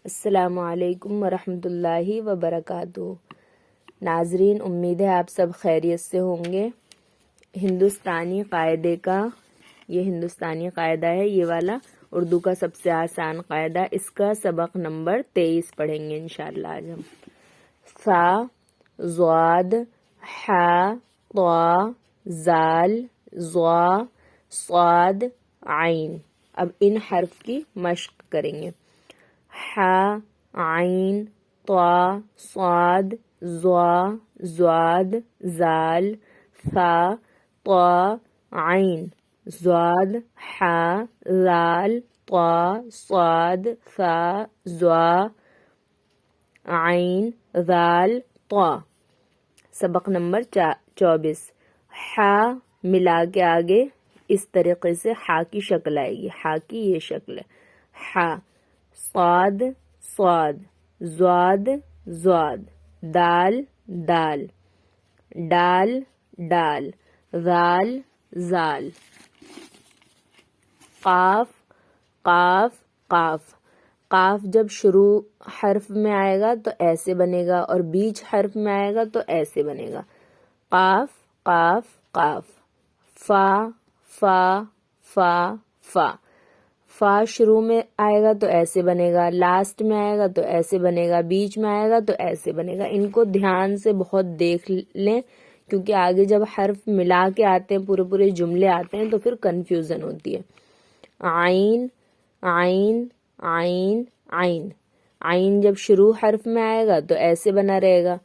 السلام علیکم ورحمۃ اللہ وبرکاتہ۔ ناظرین، امید ہے آپ سب خیریت سے ہوں گے۔ ہندوستانی قاعدے کا یہ ہندوستانی قاعدہ ہے، یہ والا اردو کا سب سے آسان قاعدہ، اس کا سبق نمبر 23 پڑھیں گے انشاءاللہ آج ہم۔ ثا، ضاد، حا، طا، زال، ضا، صاد، عین۔ اب ان حرف کی مشق کریں گے۔ حا، عین، طا، صاد، ضا، ضاد، زال، ثا، طا، عین، ضاد، حا، زال، طا، صاد، ثا، ضا، عین، زال، طا۔ سبق نمبر 24۔ حا ملا کے آگے اس طریقے سے حا کی شکل آئے گی، حا کی یہ شکل ہے، حا، صاد، صاد، ضاد، ضاد، دال، دال، ڈال، ڈال، ذال، ذال، قاف، قاف، قاف۔ قاف جب شروع حرف میں آئے گا تو ایسے بنے گا اور بیچ حرف میں آئے گا تو ایسے بنے گا، قاف، قاف، قاف۔ فا، فا، فا، فا۔ فا شروع میں آئے گا تو ایسے بنے گا، لاسٹ میں آئے گا تو ایسے بنے گا، بیچ میں آئے گا تو ایسے بنے گا۔ ان کو دھیان سے بہت دیکھ لیں، کیونکہ آگے جب حرف ملا کے آتے ہیں، پورے پورے جملے آتے ہیں تو پھر کنفیوژن ہوتی ہے۔ عین، عین، عین، عین۔ عین جب شروع حرف میں آئے گا تو ایسے بنا رہے گا،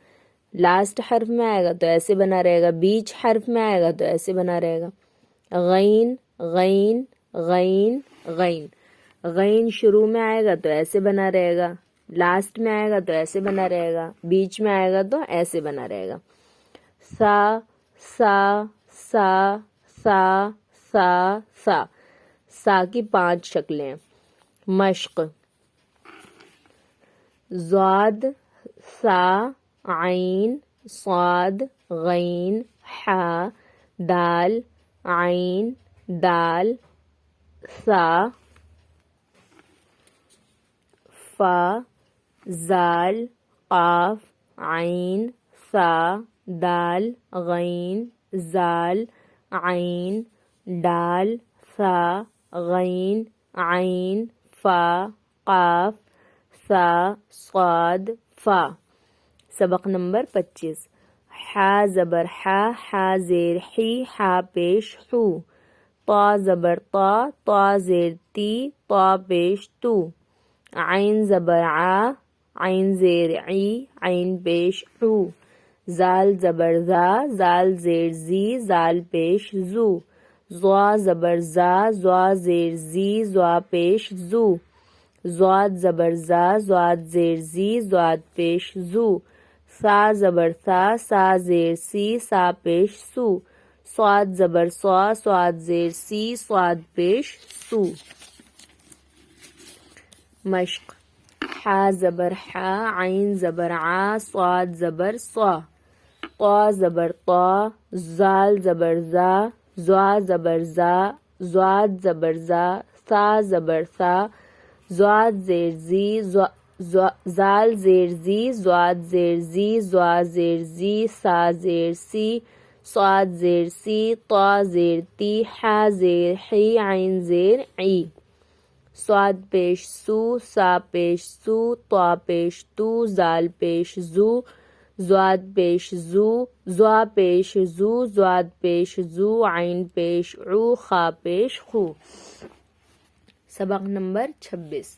لاسٹ حرف میں آئے گا تو ایسے بنا رہے گا، بیچ حرف میں آئے گا تو ایسے بنا رہے گا۔ غین، غین، غین، غین۔ غین شروع میں آئے گا تو ایسے بنا رہے گا، لاسٹ میں آئے گا تو ایسے بنا رہے گا، بیچ میں آئے گا تو ایسے بنا رہے گا۔ سا، سا، سا، سا، سا، سا۔ سا کی 5 شکلیں ہیں۔ مشق: ضاد، سا، عین، صاد، غین، حا، دال، عین، دال، ثا، فا، زال، قاف، عین، ثا، دال، غین، زال، عین، ڈال، ثا، غین، عین، فا، قاف، ثا، صاد، فا۔ سبق نمبر 25۔ حا زبر حا، حا زیر حی، حا پیش حو۔ طا زبر طا، طا زیر تی، طا پیش تو۔ عین زبر عا، عین زیر عی، عین پیش عو۔ زال زبر زا، زال زیر زی، زال پیش زو۔ ضا زبر زا، زا زیر زی، زا پیش زو۔ ضاد زبر زا، زاد زیر زی، زاد پیش زو۔ سا زبر سا، سا زیر سی، سا پیش سو۔ صاد زبر صا، صاد زیر سی، صاد پیش سو۔ مشق: حا زبر حا، عین زبر عا، صاد زبر صا۔ طا زبر طا، زال زبر زا، زا زبر زا، زاد زبر زا، ثا زبر ثا، زاد زیر زی، زال زیر زی، زاد زیر زی، زا زیر زی، سا زیر سی، صاد زیر سی، طا زیر تی، حا زیر حی، عین زیر عی۔ صاد پیش سو، سا پیش سو، طا پیش تو، زال پیش زو، زاد پیش زو، زا پیش زو، زاد پیش زو، عین پیش عو، خا پیش خو۔ سبق نمبر 26۔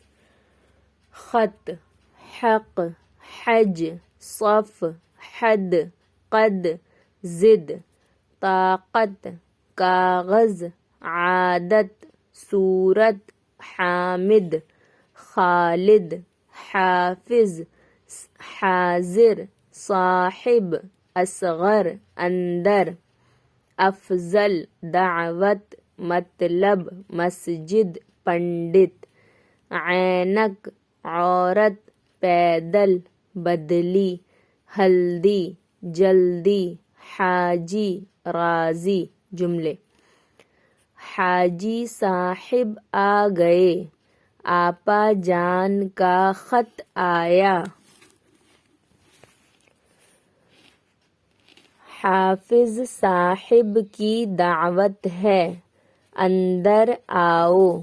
خط: حق، حج، صف، حد، قد، زد، طاقت، کاغذ، عادت، صورت، حامد، خالد، حافظ، حاضر، صاحب، اصغر، اندر، افضل، دعوت، مطلب، مسجد، پنڈت، عینک، عورت، پیدل، بدلی، ہلدی، جلدی، حاجی، راضی۔ جملے: حاجی صاحب آ گئے، آپا جان کا خط آیا. حافظ صاحب کی دعوت ہے، اندر آؤ.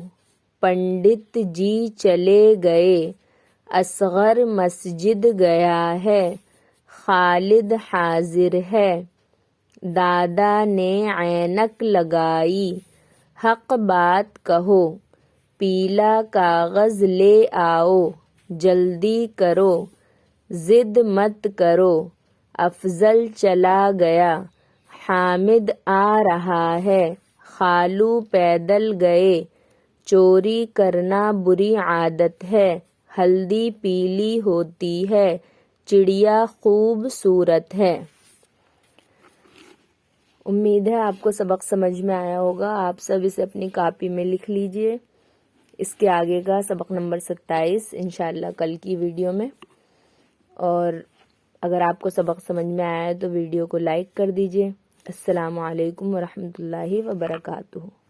پنڈت جی چلے گئے، اصغر مسجد گیا ہے، خالد حاضر ہے. دادا نے عینک لگائی، حق بات کہو. پیلا کاغذ لے آؤ، جلدی کرو، ضد مت کرو. افضل چلا گیا، حامد آ رہا ہے. خالو پیدل گئے، چوری کرنا بری عادت ہے. ہلدی پیلی ہوتی ہے، چڑیا خوبصورت ہے. امید ہے آپ کو سبق سمجھ میں آیا ہوگا. آپ سب اسے اپنی کاپی میں لکھ لیجئے. اس کے آگے کا سبق نمبر 27 انشاءاللہ کل کی ویڈیو میں. اور اگر آپ کو سبق سمجھ میں آیا ہے تو ویڈیو کو لائک کر دیجئے. السلام علیکم ورحمۃ اللہ وبرکاتہ.